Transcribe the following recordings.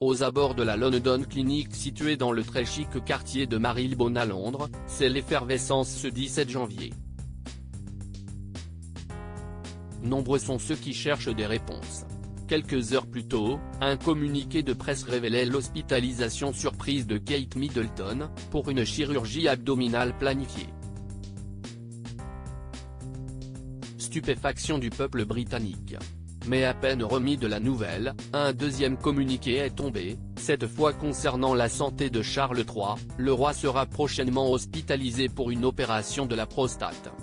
aux abords de la London Clinic située dans le très chic quartier de Marylebone à Londres, c'est l'effervescence ce 17 janvier. Nombreux sont ceux qui cherchent des réponses. Quelques heures plus tôt, un communiqué de presse révélait l'hospitalisation surprise de Kate Middleton, pour une chirurgie abdominale planifiée. Stupéfaction du peuple britannique. Mais à peine remis de la nouvelle, un deuxième communiqué est tombé, cette fois concernant la santé de Charles III, le roi sera prochainement hospitalisé pour une opération de la prostate.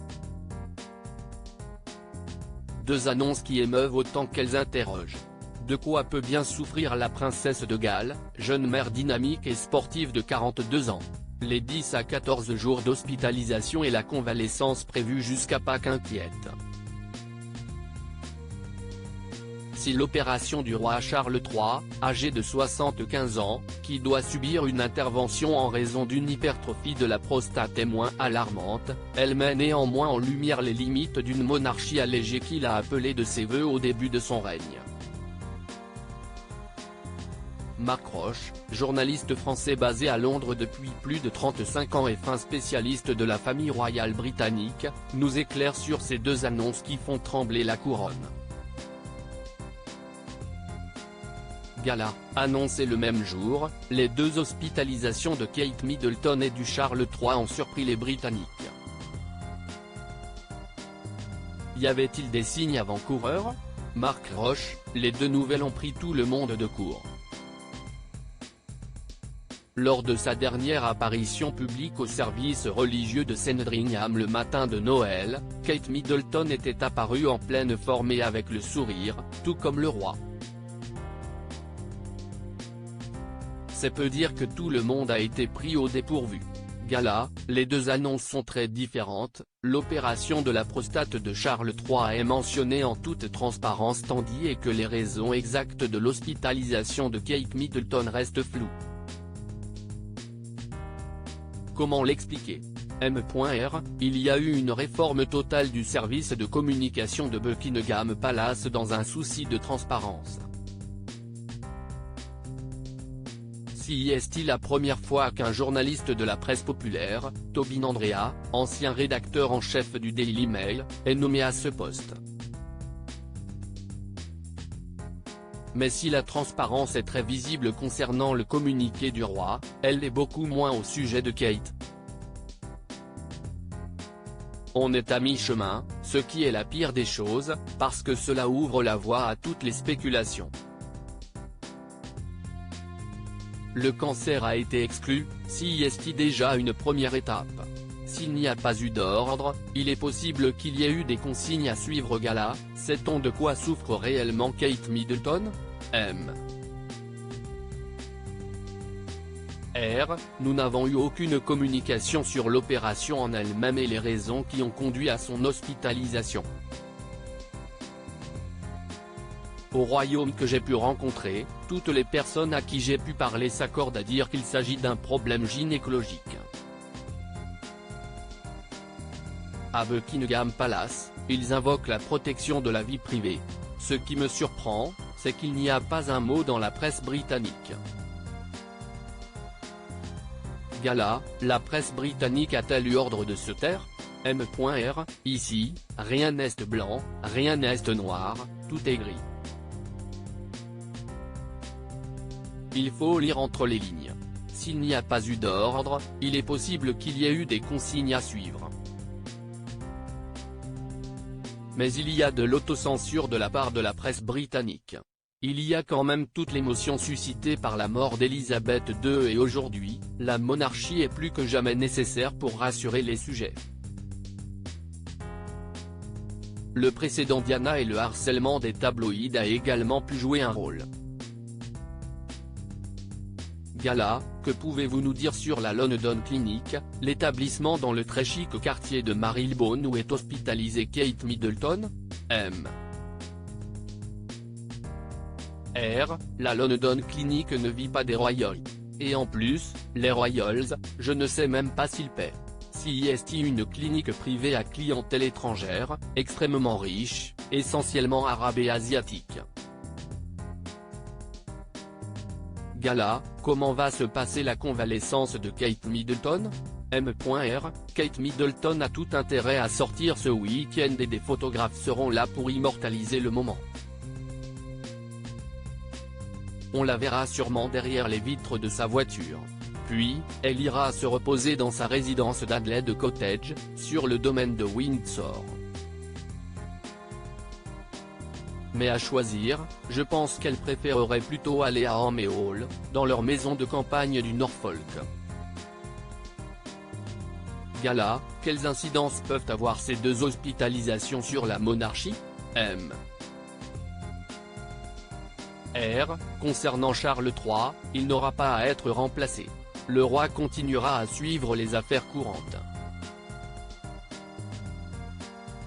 Deux annonces qui émeuvent autant qu'elles interrogent. De quoi peut bien souffrir la princesse de Galles, jeune mère dynamique et sportive de 42 ans. Les 10 à 14 jours d'hospitalisation et la convalescence prévue jusqu'à Pâques inquiètent. Si l'opération du roi Charles III, âgé de 75 ans, qui doit subir une intervention en raison d'une hypertrophie de la prostate est moins alarmante, elle met néanmoins en lumière les limites d'une monarchie allégée qu'il a appelée de ses vœux au début de son règne. Marc Roche, journaliste français basé à Londres depuis plus de 35 ans et fin spécialiste de la famille royale britannique, nous éclaire sur ces deux annonces qui font trembler la couronne. Gala, annoncé le même jour, les deux hospitalisations de Kate Middleton et du Charles III ont surpris les Britanniques. Y avait-il des signes avant-coureurs? Marc Roche, les deux nouvelles ont pris tout le monde de court. Lors de sa dernière apparition publique au service religieux de Sandringham le matin de Noël, Kate Middleton était apparue en pleine forme et avec le sourire, tout comme le roi. C'est peu dire que tout le monde a été pris au dépourvu. Gala, les deux annonces sont très différentes, l'opération de la prostate de Charles III est mentionnée en toute transparence tandis que les raisons exactes de l'hospitalisation de Kate Middleton restent floues. Comment l'expliquer? M.R. Il y a eu une réforme totale du service de communication de Buckingham Palace dans un souci de transparence. Si est-il la première fois qu'un journaliste de la presse populaire, Tobin Andrea, ancien rédacteur en chef du Daily Mail, est nommé à ce poste. Mais si la transparence est très visible concernant le communiqué du roi, elle l'est beaucoup moins au sujet de Kate. On est à mi-chemin, ce qui est la pire des choses, parce que cela ouvre la voie à toutes les spéculations. Le cancer a été exclu, si est-il déjà une première étape. S'il n'y a pas eu d'ordre, il est possible qu'il y ait eu des consignes à suivre. Gala, sait-on de quoi souffre réellement Kate Middleton? Nous n'avons eu aucune communication sur l'opération en elle-même et les raisons qui ont conduit à son hospitalisation. Au royaume que j'ai pu rencontrer, toutes les personnes à qui j'ai pu parler s'accordent à dire qu'il s'agit d'un problème gynécologique. À Buckingham Palace, ils invoquent la protection de la vie privée. Ce qui me surprend, c'est qu'il n'y a pas un mot dans la presse britannique. Gala, la presse britannique a-t-elle eu ordre de se taire? M.R. Ici, rien n'est blanc, rien n'est noir, tout est gris. Il faut lire entre les lignes. S'il n'y a pas eu d'ordre, il est possible qu'il y ait eu des consignes à suivre. Mais il y a de l'autocensure de la part de la presse britannique. Il y a quand même toute l'émotion suscitée par la mort d'Elisabeth II et aujourd'hui, la monarchie est plus que jamais nécessaire pour rassurer les sujets. Le précédent Diana et le harcèlement des tabloïds a également pu jouer un rôle. Gala, que pouvez-vous nous dire sur la London Clinic, l'établissement dans le très chic quartier de Marylebone où est hospitalisée Kate Middleton? La London Clinic ne vit pas des royals. Et en plus, les royals, je ne sais même pas s'ils paient. Si est-il une clinique privée à clientèle étrangère, extrêmement riche, essentiellement arabe et asiatique. Gala, comment va se passer la convalescence de Kate Middleton ? M.R. Kate Middleton a tout intérêt à sortir ce week-end et des photographes seront là pour immortaliser le moment. On la verra sûrement derrière les vitres de sa voiture. Puis, elle ira se reposer dans sa résidence d'Adelaide Cottage, sur le domaine de Windsor. Mais à choisir, je pense qu'elle préférerait plutôt aller à Holme Hall, dans leur maison de campagne du Norfolk. Gala, quelles incidences peuvent avoir ces deux hospitalisations sur la monarchie ? M. R. Concernant Charles III, il n'aura pas à être remplacé. Le roi continuera à suivre les affaires courantes.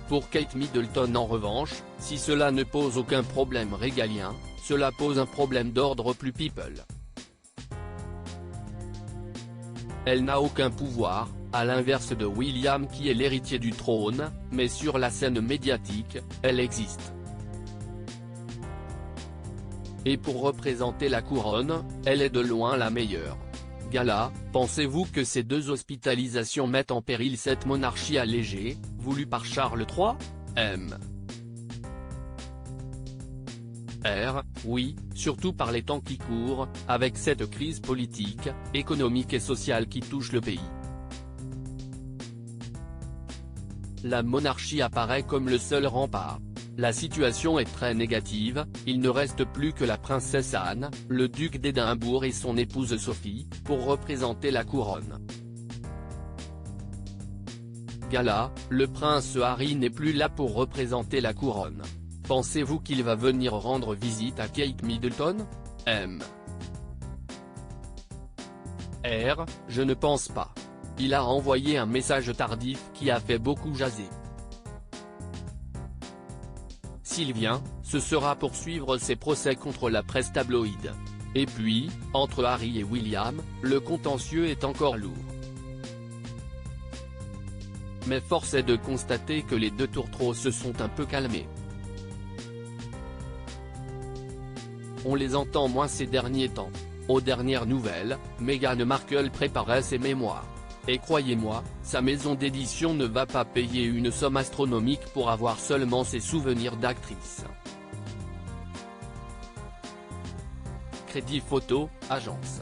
Pour Kate Middleton en revanche, si cela ne pose aucun problème régalien, cela pose un problème d'ordre plus people. Elle n'a aucun pouvoir, à l'inverse de William qui est l'héritier du trône, mais sur la scène médiatique, elle existe. Et pour représenter la couronne, elle est de loin la meilleure. Gala, pensez-vous que ces deux hospitalisations mettent en péril cette monarchie allégée, voulue par Charles III ? M. R. Oui, surtout par les temps qui courent, avec cette crise politique, économique et sociale qui touche le pays. La monarchie apparaît comme le seul rempart. La situation est très négative, il ne reste plus que la princesse Anne, le duc d'Édimbourg et son épouse Sophie, pour représenter la couronne. Gala, le prince Harry n'est plus là pour représenter la couronne. Pensez-vous qu'il va venir rendre visite à Kate Middleton ? M. R. Je ne pense pas. Il a envoyé un message tardif qui a fait beaucoup jaser. S'il vient, ce sera pour suivre ses procès contre la presse tabloïde. Et puis, entre Harry et William, le contentieux est encore lourd. Mais force est de constater que les deux tourtereaux se sont un peu calmés. On les entend moins ces derniers temps. Aux dernières nouvelles, Meghan Markle préparait ses mémoires. Et croyez-moi, sa maison d'édition ne va pas payer une somme astronomique pour avoir seulement ses souvenirs d'actrice. Crédit Photo, agence.